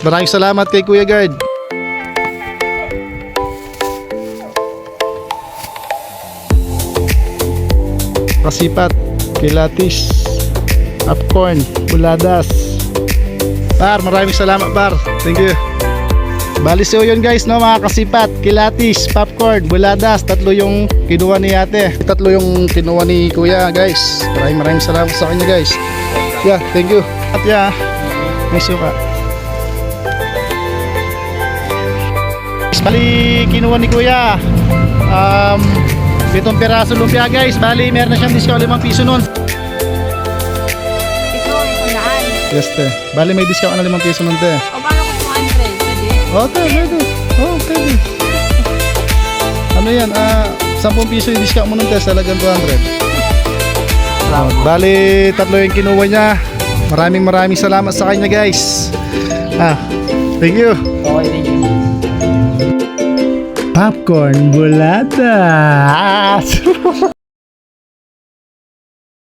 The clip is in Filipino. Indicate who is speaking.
Speaker 1: Maraming salamat kay Kuya Guard. Kasipat, kilatis, popcorn, buladas. Par, maraming salamat par. Thank you. Bali so yun guys, no, mga kasipat, kilatis, popcorn, buladas, tatlo yung kinuha ni ate, tatlo yung kinuha ni kuya guys. Maraming salamat sa kanya guys. Yeah, thank you. At yeah, may suka. Bali kinuha ni kuya 7 piraso lumpia guys. Bali meron na siyang discount 5 piso nun.
Speaker 2: Ito, naan.
Speaker 1: Yes te, bali may discount na 5 piso nun te.
Speaker 2: O paano kung 200? Pwede?
Speaker 1: Okay, pwede. Oh, pwede. Ano yan? 10 piso yung discount mo nun te, talagang 200. Bali, tatlo yung kinuha niya. Maraming salamat sa kanya guys. Thank you.
Speaker 2: Okay, thank you.
Speaker 1: Popcorn buladas.